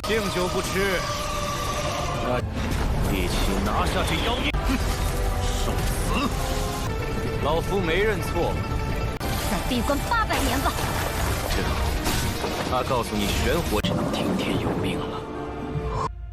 敬酒不吃，那一起拿下这妖孽，受死！老夫没认错，再闭关800年吧。这，他告诉你玄火只能听天由命了。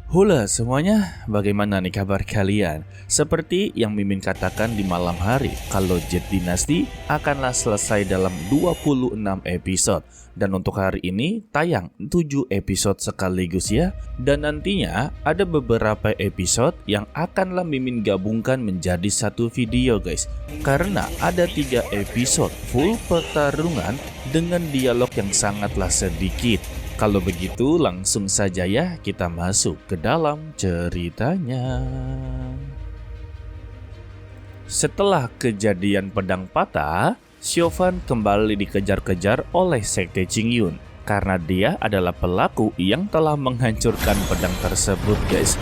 Halo semuanya, bagaimana nih kabar kalian? Seperti yang Mimin katakan di malam hari, kalau Jet Dynasty akanlah selesai dalam 26 episode. Dan untuk hari ini tayang 7 episode sekaligus ya. Dan nantinya ada beberapa episode yang akanlah Mimin gabungkan menjadi satu video guys. Karena ada 3 episode full pertarungan dengan dialog yang sangatlah sedikit. Kalau begitu langsung saja ya kita masuk ke dalam ceritanya. Setelah kejadian pedang patah, Xiaofan kembali dikejar-kejar oleh Sekte Qingyun karena dia adalah pelaku yang telah menghancurkan pedang tersebut guys.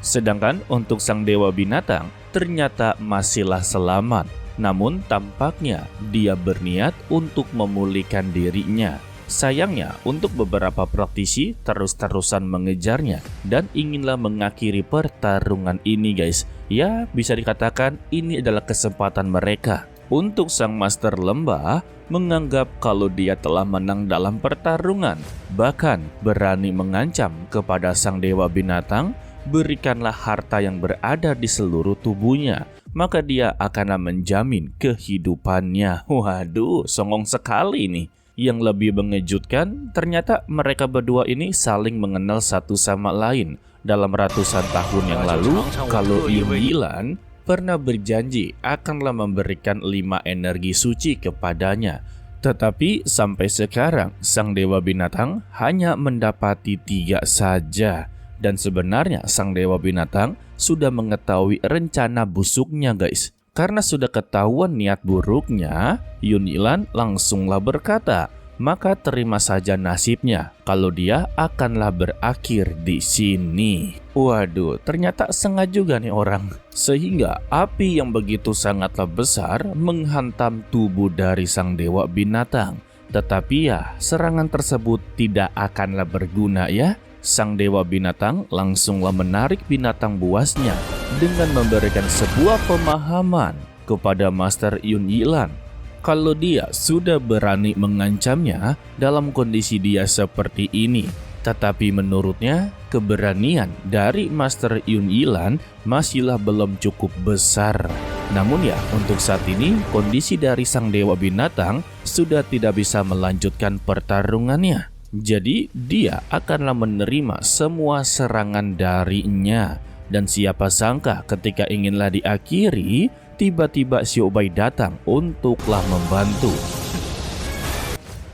Sedangkan untuk sang dewa binatang ternyata masihlah selamat. Namun tampaknya dia berniat untuk memulihkan dirinya. Sayangnya untuk beberapa praktisi terus-terusan mengejarnya dan inginlah mengakhiri pertarungan ini guys. Ya bisa dikatakan ini adalah kesempatan mereka. Untuk sang Master Lembah menganggap kalau dia telah menang dalam pertarungan. Bahkan berani mengancam kepada sang dewa binatang, berikanlah harta yang berada di seluruh tubuhnya. Maka dia akan menjamin kehidupannya. Waduh, songong sekali nih. Yang lebih mengejutkan, ternyata mereka berdua ini saling mengenal satu sama lain. Dalam ratusan tahun yang lalu, kalau Yun Yilan pernah berjanji akanlah memberikan 5 energi suci kepadanya. Tetapi sampai sekarang, sang dewa binatang hanya mendapati 3 saja. Dan sebenarnya sang dewa binatang sudah mengetahui rencana busuknya guys. Karena sudah ketahuan niat buruknya, Yun Yilan langsunglah berkata, maka terima saja nasibnya kalau dia akanlah berakhir di sini. Waduh, ternyata sengaja juga nih orang. Sehingga api yang begitu sangatlah besar menghantam tubuh dari sang dewa binatang. Tetapi ya, serangan tersebut tidak akanlah berguna ya. Sang dewa binatang langsunglah menarik binatang buasnya dengan memberikan sebuah pemahaman kepada Master Yun Yilan. Kalau dia sudah berani mengancamnya dalam kondisi dia seperti ini. Tetapi menurutnya keberanian dari Master Yun Yilan masihlah belum cukup besar. Namun ya untuk saat ini kondisi dari sang dewa binatang sudah tidak bisa melanjutkan pertarungannya. Jadi dia akanlah menerima semua serangan darinya. Dan siapa sangka ketika inginlah diakhiri, tiba-tiba Xiaobai datang untuklah membantu.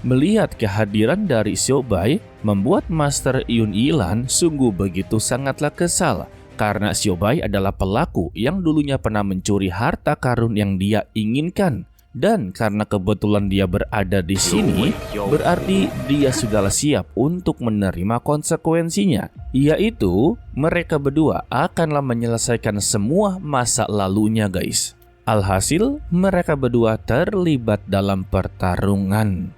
Melihat kehadiran dari Xiaobai membuat Master Yun Yilan sungguh begitu sangatlah kesal. Karena Xiaobai adalah pelaku yang dulunya pernah mencuri harta karun yang dia inginkan. Dan karena kebetulan dia berada di sini, berarti dia sudahlah siap untuk menerima konsekuensinya. Yaitu, mereka berdua akanlah menyelesaikan semua masa lalunya guys. Alhasil, mereka berdua terlibat dalam pertarungan.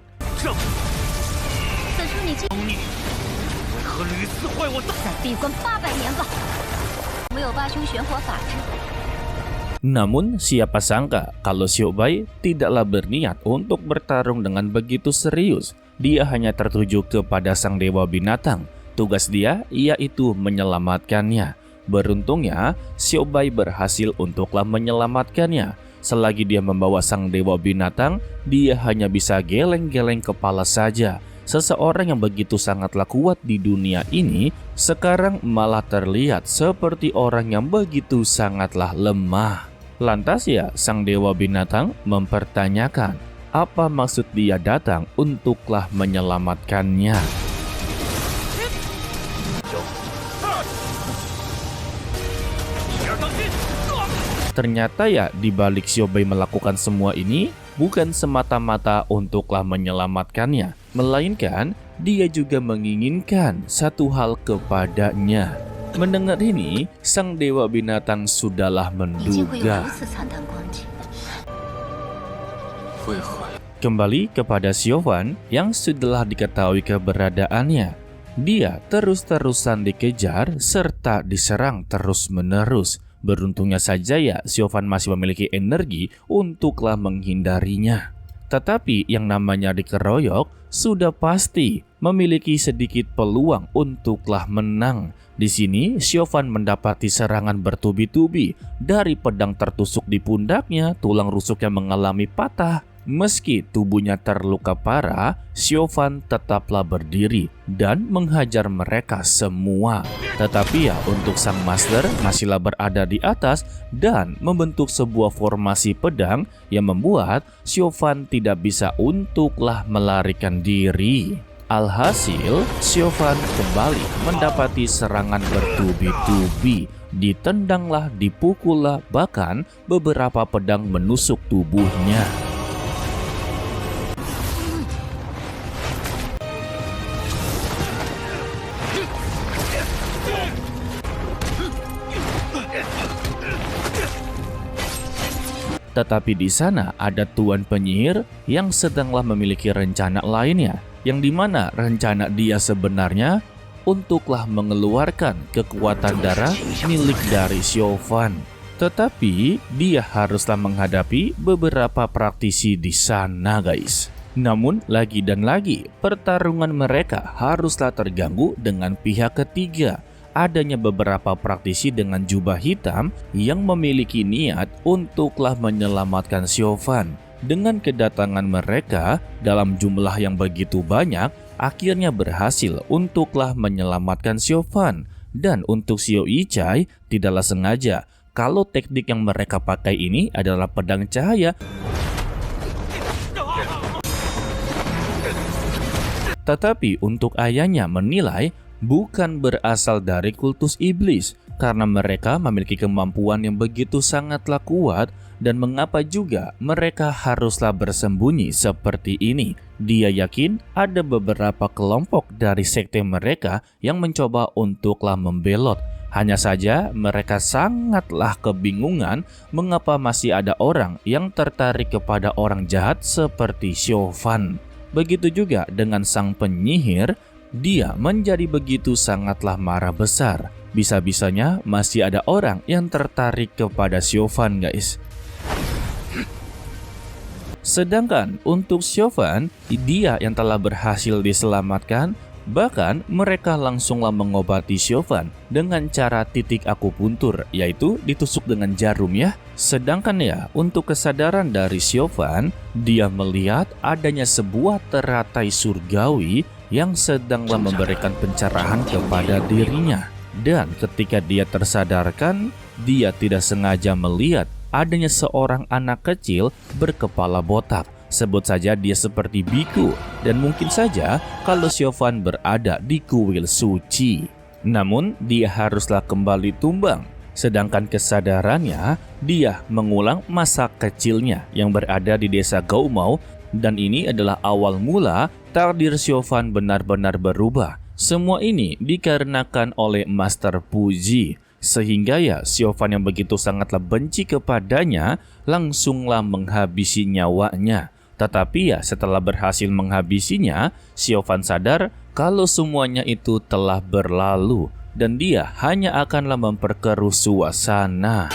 Namun siapa sangka kalau Xiaobai tidaklah berniat untuk bertarung dengan begitu serius. Dia hanya tertuju kepada sang dewa binatang. Tugas dia yaitu menyelamatkannya. Beruntungnya Xiaobai berhasil untuklah menyelamatkannya. Selagi dia membawa sang dewa binatang, dia hanya bisa geleng-geleng kepala saja. Seseorang yang begitu sangatlah kuat di dunia ini sekarang malah terlihat seperti orang yang begitu sangatlah lemah. Lantas ya sang dewa binatang mempertanyakan apa maksud dia datang untuklah menyelamatkannya. Ternyata ya dibalik Xiaobai melakukan semua ini bukan semata-mata untuklah menyelamatkannya, melainkan dia juga menginginkan satu hal kepadanya. Mendengar ini, sang dewa binatang sudahlah menduga. Kembali kepada Xiaofan yang sudah diketahui keberadaannya. Dia terus-terusan dikejar serta diserang terus-menerus. Beruntungnya saja ya Xiaofan masih memiliki energi untuklah menghindarinya. Tetapi yang namanya dikeroyok sudah pasti memiliki sedikit peluang untuklah menang. Di sini Xiaofan mendapati serangan bertubi-tubi dari pedang tertusuk di pundaknya, tulang rusuknya mengalami patah. Meski tubuhnya terluka parah, Xiaofan tetaplah berdiri dan menghajar mereka semua. Tetapi ya untuk sang master masihlah berada di atas dan membentuk sebuah formasi pedang yang membuat Xiaofan tidak bisa untuklah melarikan diri. Alhasil, Xiaofan kembali mendapati serangan bertubi-tubi. Ditendanglah, dipukullah, bahkan beberapa pedang menusuk tubuhnya. Tetapi di sana ada tuan penyihir yang sedanglah memiliki rencana lainnya, yang dimana rencana dia sebenarnya untuklah mengeluarkan kekuatan darah milik dari Xiaofan. Tetapi dia haruslah menghadapi beberapa praktisi di sana, guys. Namun lagi dan lagi pertarungan mereka haruslah terganggu dengan pihak ketiga. Adanya beberapa praktisi dengan jubah hitam yang memiliki niat untuklah menyelamatkan Xiaofan. Dengan kedatangan mereka dalam jumlah yang begitu banyak, akhirnya berhasil untuklah menyelamatkan Xiaofan. Dan untuk Xiao Yichai tidaklah sengaja kalau teknik yang mereka pakai ini adalah pedang cahaya. Tetapi untuk ayahnya menilai bukan berasal dari kultus iblis, karena mereka memiliki kemampuan yang begitu sangatlah kuat. Dan mengapa juga mereka haruslah bersembunyi seperti ini? Dia yakin ada beberapa kelompok dari sekte mereka yang mencoba untuklah membelot. Hanya saja mereka sangatlah kebingungan mengapa masih ada orang yang tertarik kepada orang jahat seperti Xiaofan. Begitu juga dengan sang penyihir. Dia menjadi begitu sangatlah marah besar. Bisa-bisanya masih ada orang yang tertarik kepada Xiaofan, guys. Sedangkan untuk Xiaofan, dia yang telah berhasil diselamatkan, bahkan mereka langsunglah mengobati Xiaofan dengan cara titik akupuntur, yaitu ditusuk dengan jarum ya. Sedangkan ya untuk kesadaran dari Xiaofan, dia melihat adanya sebuah teratai surgawi yang sedanglah memberikan pencerahan kepada dirinya. Dan ketika dia tersadarkan, dia tidak sengaja melihat adanya seorang anak kecil berkepala botak. Sebut saja dia seperti biku, dan mungkin saja kalau Xiaofan berada di kuil suci. Namun dia haruslah kembali tumbang. Sedangkan kesadarannya, dia mengulang masa kecilnya yang berada di desa Gaomao. Dan ini adalah awal mula takdir Xiaofan benar-benar berubah. Semua ini dikarenakan oleh Master Puji. Sehingga ya Xiaofan yang begitu sangatlah benci kepadanya langsunglah menghabisi nyawanya. Tetapi ya setelah berhasil menghabisinya, Xiaofan sadar kalau semuanya itu telah berlalu dan dia hanya akanlah memperkeruh suasana.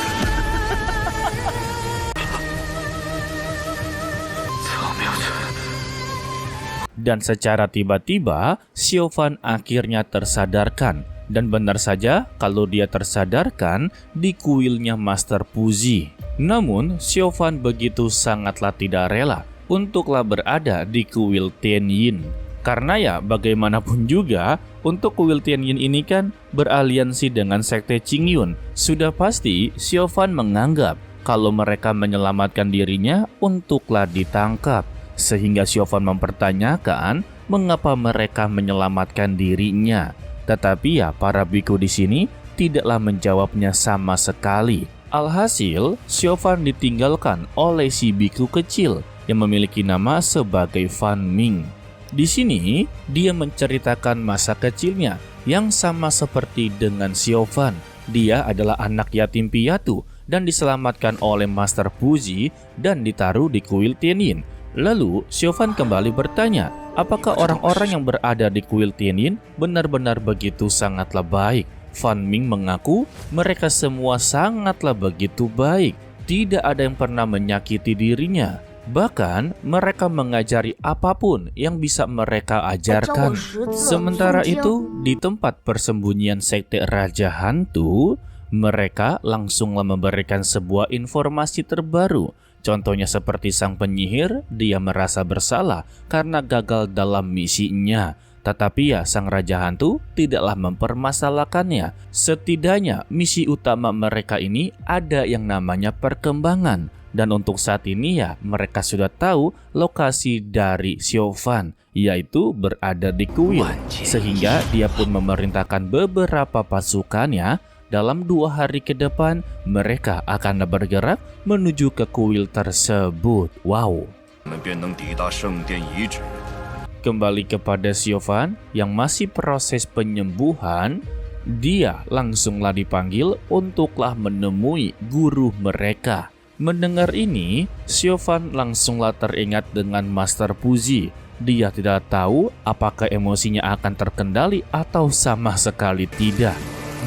Dan secara tiba-tiba Xiaofan akhirnya tersadarkan. Dan benar saja kalau dia tersadarkan di kuilnya Master Puji. Namun Xiaofan begitu sangatlah tidak rela untuklah berada di kuil Tianyin. Karena ya bagaimanapun juga untuk kuil Tianyin ini kan beraliansi dengan sekte Qingyun. Sudah pasti Xiaofan menganggap kalau mereka menyelamatkan dirinya untuklah ditangkap. Sehingga Xiaofan mempertanyakan mengapa mereka menyelamatkan dirinya. Tetapi ya para biku di sini tidaklah menjawabnya sama sekali. Alhasil, Xiaofan ditinggalkan oleh si biku kecil yang memiliki nama sebagai Fan Ming. Di sini, dia menceritakan masa kecilnya yang sama seperti dengan Xiaofan. Dia adalah anak yatim piatu dan diselamatkan oleh Master Puji dan ditaruh di kuil Tianyin. Lalu Xiaofan kembali bertanya, apakah orang-orang yang berada di kuil Tianyin benar-benar begitu sangatlah baik? Fan Ming mengaku mereka semua sangatlah begitu baik. Tidak ada yang pernah menyakiti dirinya. Bahkan mereka mengajari apapun yang bisa mereka ajarkan. Sementara itu, di tempat persembunyian sekte Raja Hantu, mereka langsunglah memberikan sebuah informasi terbaru. Contohnya seperti sang penyihir, dia merasa bersalah karena gagal dalam misinya. Tetapi ya, sang Raja Hantu tidaklah mempermasalahkannya. Setidaknya misi utama mereka ini ada yang namanya perkembangan. Dan untuk saat ini ya, mereka sudah tahu lokasi dari Xiaofan, yaitu berada di kuil. Sehingga dia pun memerintahkan beberapa pasukannya. Dalam 2 hari ke depan, mereka akan bergerak menuju ke kuil tersebut. Wow. Kembali kepada Xiaofan yang masih proses penyembuhan, dia langsunglah dipanggil untuklah menemui guru mereka. Mendengar ini, Xiaofan langsunglah teringat dengan Master Puji. Dia tidak tahu apakah emosinya akan terkendali atau sama sekali tidak.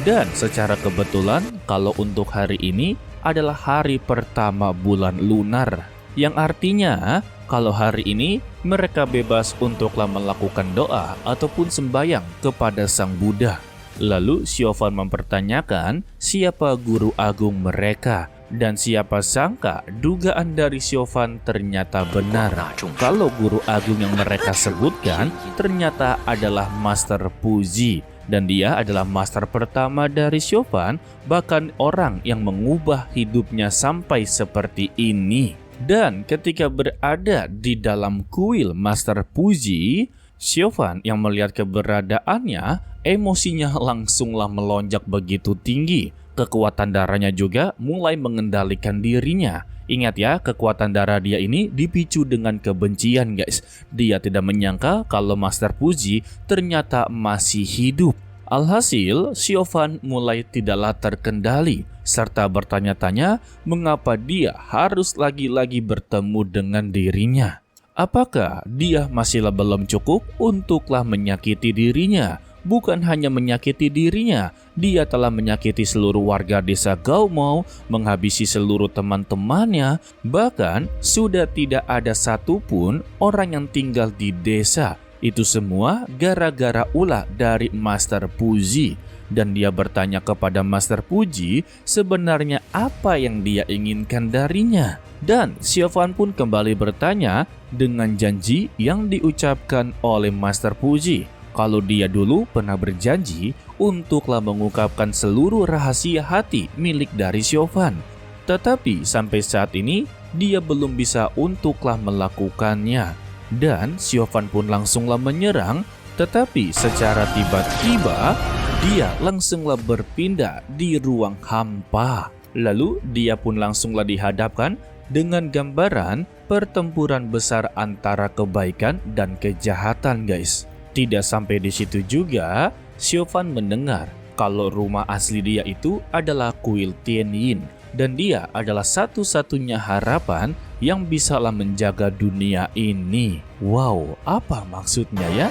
Dan secara kebetulan, kalau untuk hari ini adalah hari pertama bulan lunar. Yang artinya, kalau hari ini mereka bebas untuklah melakukan doa ataupun sembahyang kepada Sang Buddha. Lalu Xiaofan mempertanyakan siapa guru agung mereka. Dan siapa sangka dugaan dari Xiaofan ternyata benar. Kalau guru agung yang mereka sebutkan ternyata adalah Master Puji. Dan dia adalah master pertama dari Xiaofan, bahkan orang yang mengubah hidupnya sampai seperti ini. Dan ketika berada di dalam kuil Master Puji, Xiaofan yang melihat keberadaannya, emosinya langsunglah melonjak begitu tinggi. Kekuatan darahnya juga mulai mengendalikan dirinya. Ingat ya, kekuatan darah dia ini dipicu dengan kebencian guys. Dia tidak menyangka kalau Master Puji ternyata masih hidup. Alhasil, Xiaofan mulai tidaklah terkendali. Serta bertanya-tanya mengapa dia harus lagi-lagi bertemu dengan dirinya. Apakah dia masih belum cukup untuklah menyakiti dirinya? Bukan hanya menyakiti dirinya, dia telah menyakiti seluruh warga desa Gaomou, menghabisi seluruh teman-temannya, bahkan sudah tidak ada satupun orang yang tinggal di desa. Itu semua gara-gara ulah dari Master Puji. Dan dia bertanya kepada Master Puji sebenarnya apa yang dia inginkan darinya. Dan Xiaofan pun kembali bertanya dengan janji yang diucapkan oleh Master Puji. Kalau dia dulu pernah berjanji untuklah mengungkapkan seluruh rahasia hati milik dari Xiaofan. Tetapi sampai saat ini dia belum bisa untuklah melakukannya. Dan Xiaofan pun langsunglah menyerang, tetapi secara tiba-tiba dia langsunglah berpindah di ruang hampa. Lalu dia pun langsunglah dihadapkan dengan gambaran pertempuran besar antara kebaikan dan kejahatan guys. Tidak sampai di situ juga, Xiaofan mendengar kalau rumah asli dia itu adalah kuil Tianyin. Dan dia adalah satu-satunya harapan yang bisalah menjaga dunia ini. Wow, apa maksudnya ya?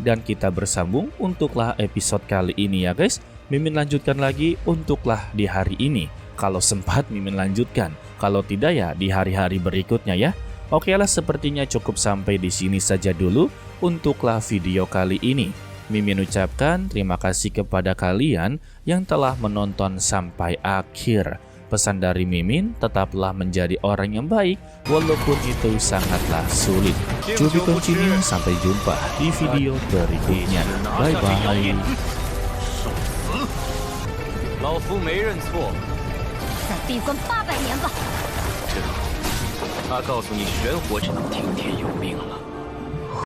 Dan kita bersambung untuklah episode kali ini ya guys. Mimin lanjutkan lagi untuklah di hari ini. Kalau sempat Mimin lanjutkan, kalau tidak ya di hari-hari berikutnya ya. Oke lah, sepertinya cukup sampai di sini saja dulu untuklah video kali ini. Mimin ucapkan terima kasih kepada kalian yang telah menonton sampai akhir. Pesan dari Mimin, tetaplah menjadi orang yang baik walaupun itu sangatlah sulit. To be continued, sampai jumpa di video berikutnya. Bye bye. 老夫没认错。再闭关800年吧。他告诉你玄火只能听天由命了。